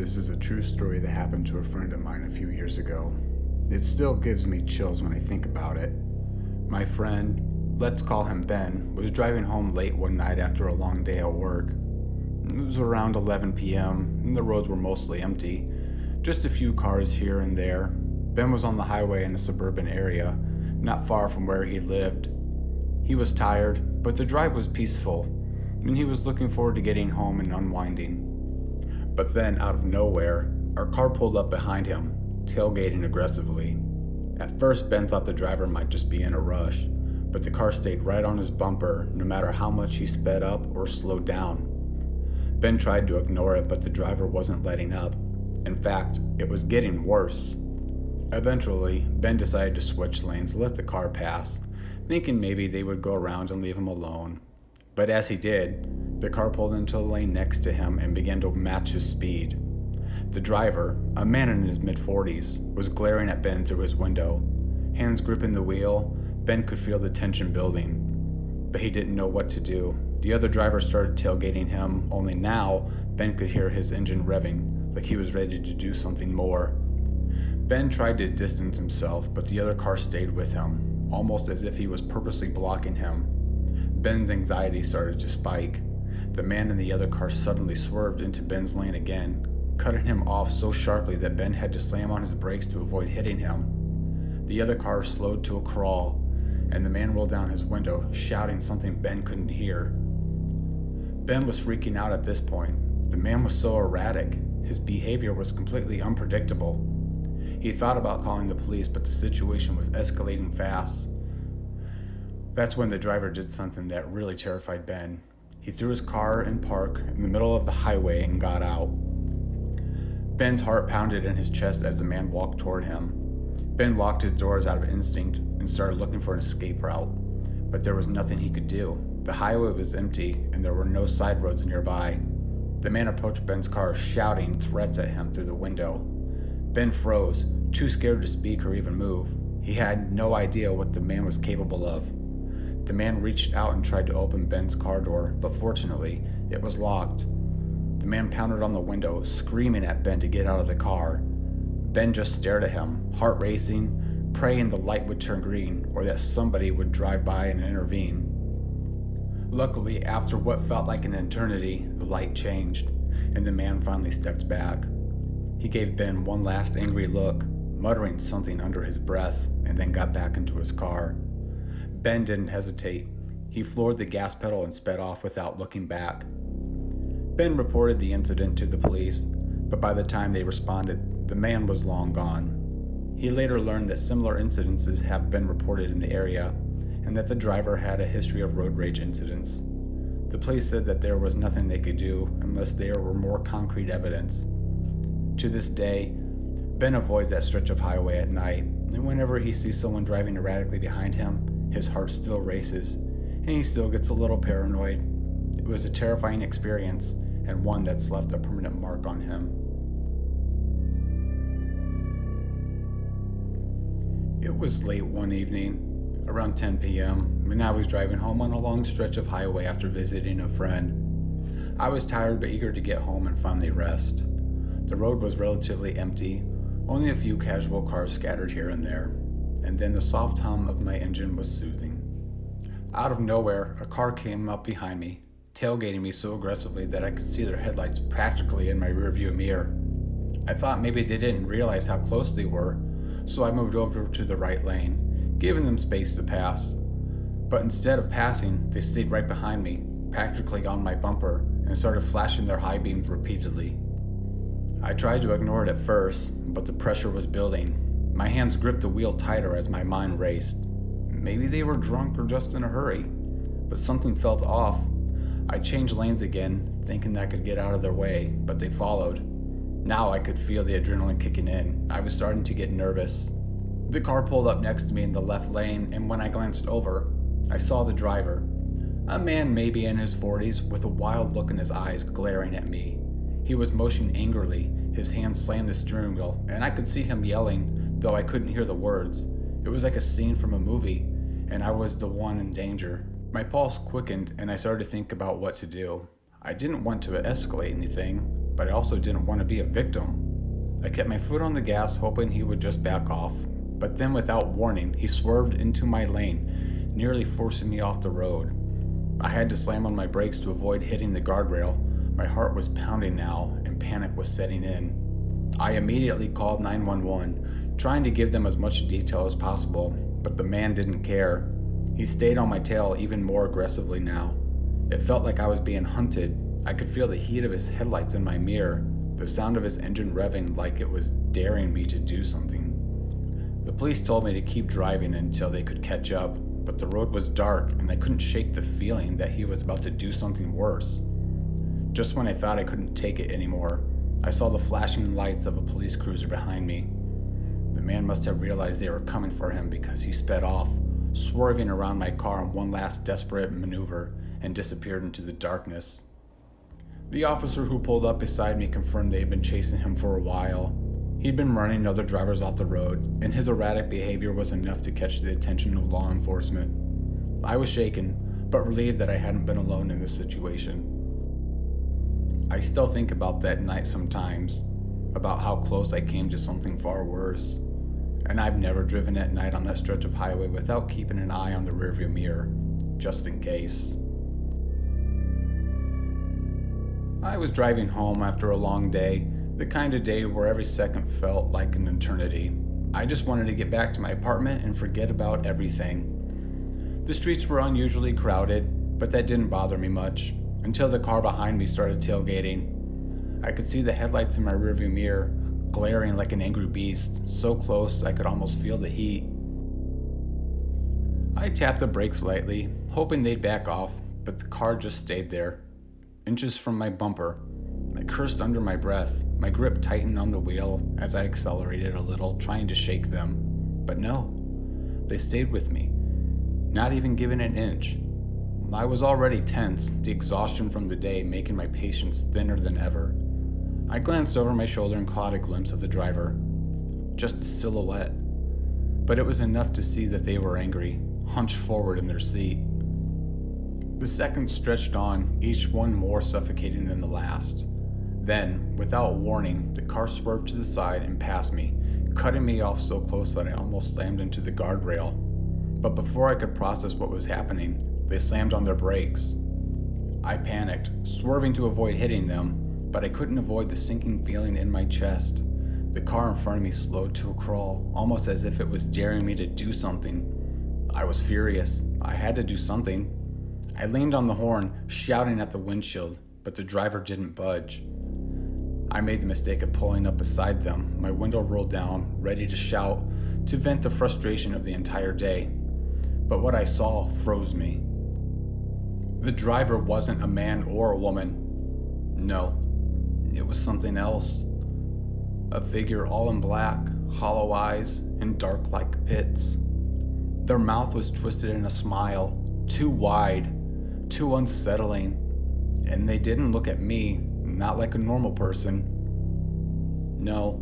This is a true story that happened to a friend of mine a few years ago. It still gives me chills when I think about it. My friend, let's call him Ben, was driving home late one night after a long day at work. It was around 11 p.m., and the roads were mostly empty. Just a few cars here and there. Ben was on the highway in a suburban area, not far from where he lived. He was tired, but the drive was peaceful, and he was looking forward to getting home and unwinding. But then, out of nowhere, our car pulled up behind him, tailgating aggressively. At first, Ben thought the driver might just be in a rush, but the car stayed right on his bumper no matter how much he sped up or slowed down. Ben tried to ignore it, but the driver wasn't letting up. In fact, it was getting worse. Eventually, Ben decided to switch lanes and let the car pass, thinking maybe they would go around and leave him alone. But as he did, the car pulled into a lane next to him and began to match his speed. The driver, a man in his mid-40s, was glaring at Ben through his window. Hands gripping the wheel, Ben could feel the tension building, but he didn't know what to do. The other driver started tailgating him, only now Ben could hear his engine revving, like he was ready to do something more. Ben tried to distance himself, but the other car stayed with him, almost as if he was purposely blocking him. Ben's anxiety started to spike. The man in the other car suddenly swerved into Ben's lane again, cutting him off so sharply that Ben had to slam on his brakes to avoid hitting him. The other car slowed to a crawl, and the man rolled down his window, shouting something Ben couldn't hear. Ben was freaking out at this point. The man was so erratic. His behavior was completely unpredictable. He thought about calling the police, but the situation was escalating fast. That's when the driver did something that really terrified Ben. He threw his car in park in the middle of the highway and got out. Ben's heart pounded in his chest as the man walked toward him. Ben locked his doors out of instinct and started looking for an escape route, but there was nothing he could do. The highway was empty and there were no side roads nearby. The man approached Ben's car, shouting threats at him through the window. Ben froze, too scared to speak or even move. He had no idea what the man was capable of. The man reached out and tried to open Ben's car door, but fortunately, it was locked. The man pounded on the window, screaming at Ben to get out of the car. Ben just stared at him, heart racing, praying the light would turn green or that somebody would drive by and intervene. Luckily, after what felt like an eternity, the light changed, and the man finally stepped back. He gave Ben one last angry look, muttering something under his breath, and then got back into his car. Ben didn't hesitate. He floored the gas pedal and sped off without looking back. Ben reported the incident to the police, but by the time they responded, the man was long gone. He later learned that similar incidences have been reported in the area, and that the driver had a history of road rage incidents. The police said that there was nothing they could do unless there were more concrete evidence. To this day, Ben avoids that stretch of highway at night, and whenever he sees someone driving erratically behind him, his heart still races, and he still gets a little paranoid. It was a terrifying experience, and one that's left a permanent mark on him. It was late one evening, around 10 p.m., when I was driving home on a long stretch of highway after visiting a friend. I was tired but eager to get home and finally rest. The road was relatively empty, only a few casual cars scattered here and there, and then the soft hum of my engine was soothing. Out of nowhere, a car came up behind me, tailgating me so aggressively that I could see their headlights practically in my rearview mirror. I thought maybe they didn't realize how close they were, so I moved over to the right lane, giving them space to pass. But instead of passing, they stayed right behind me, practically on my bumper, and started flashing their high beams repeatedly. I tried to ignore it at first, but the pressure was building. My hands gripped the wheel tighter as my mind raced. Maybe they were drunk or just in a hurry, but something felt off. I changed lanes again, thinking I could get out of their way, but they followed. Now I could feel the adrenaline kicking in. I was starting to get nervous. The car pulled up next to me in the left lane, and when I glanced over, I saw the driver. A man maybe in his 40s with a wild look in his eyes glaring at me. He was motioning angrily, his hands slammed the steering wheel, and I could see him yelling, though I couldn't hear the words. It was like a scene from a movie, and I was the one in danger. My pulse quickened, and I started to think about what to do. I didn't want to escalate anything, but I also didn't want to be a victim. I kept my foot on the gas, hoping he would just back off, but then without warning, he swerved into my lane, nearly forcing me off the road. I had to slam on my brakes to avoid hitting the guardrail. My heart was pounding now, and panic was setting in. I immediately called 911, trying to give them as much detail as possible, but the man didn't care. He stayed on my tail even more aggressively now. It felt like I was being hunted. I could feel the heat of his headlights in my mirror, the sound of his engine revving like it was daring me to do something. The police told me to keep driving until they could catch up, but the road was dark and I couldn't shake the feeling that he was about to do something worse. Just when I thought I couldn't take it anymore, I saw the flashing lights of a police cruiser behind me. The man must have realized they were coming for him because he sped off, swerving around my car in one last desperate maneuver, and disappeared into the darkness. The officer who pulled up beside me confirmed they had been chasing him for a while. He'd been running other drivers off the road, and his erratic behavior was enough to catch the attention of law enforcement. I was shaken, but relieved that I hadn't been alone in this situation. I still think about that night sometimes, about how close I came to something far worse. And I've never driven at night on that stretch of highway without keeping an eye on the rearview mirror, just in case. I was driving home after a long day, the kind of day where every second felt like an eternity. I just wanted to get back to my apartment and forget about everything. The streets were unusually crowded, but that didn't bother me much, until the car behind me started tailgating. I could see the headlights in my rearview mirror, glaring like an angry beast, so close I could almost feel the heat. I tapped the brakes lightly, hoping they'd back off, but the car just stayed there, inches from my bumper. I cursed under my breath, my grip tightened on the wheel as I accelerated a little, trying to shake them. But no, they stayed with me, not even giving an inch. I was already tense, the exhaustion from the day making my patience thinner than ever. I glanced over my shoulder and caught a glimpse of the driver. Just a silhouette. But it was enough to see that they were angry, hunched forward in their seat. The seconds stretched on, each one more suffocating than the last. Then, without warning, the car swerved to the side and passed me, cutting me off so close that I almost slammed into the guardrail. But before I could process what was happening, they slammed on their brakes. I panicked, swerving to avoid hitting them, but I couldn't avoid the sinking feeling in my chest. The car in front of me slowed to a crawl, almost as if it was daring me to do something. I was furious. I had to do something. I leaned on the horn, shouting at the windshield, but the driver didn't budge. I made the mistake of pulling up beside them, my window rolled down, ready to shout, to vent the frustration of the entire day. But what I saw froze me. The driver wasn't a man or a woman. No, it was something else. A figure all in black, hollow eyes, and dark like pits. Their mouth was twisted in a smile, too wide, too unsettling, and they didn't look at me, not like a normal person. No,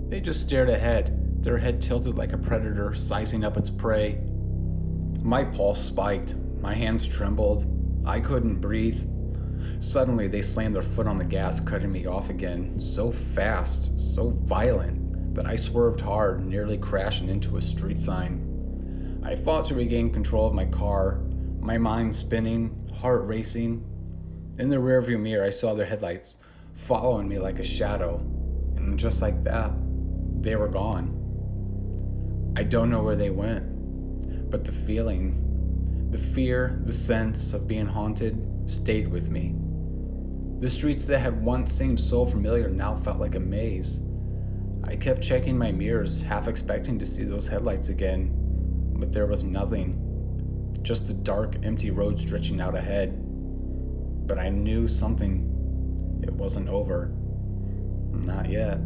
they just stared ahead, their head tilted like a predator sizing up its prey. My pulse spiked, my hands trembled, I couldn't breathe. Suddenly, they slammed their foot on the gas, cutting me off again, so fast, so violent, that I swerved hard, nearly crashing into a street sign. I fought to regain control of my car, my mind spinning, heart racing. In the rearview mirror, I saw their headlights, following me like a shadow, and just like that, they were gone. I don't know where they went, but the feeling, the fear, the sense of being haunted stayed with me. The streets that had once seemed so familiar now felt like a maze. I kept checking my mirrors, half expecting to see those headlights again, but there was nothing. Just the dark, empty road stretching out ahead. But I knew something. It wasn't over. Not yet.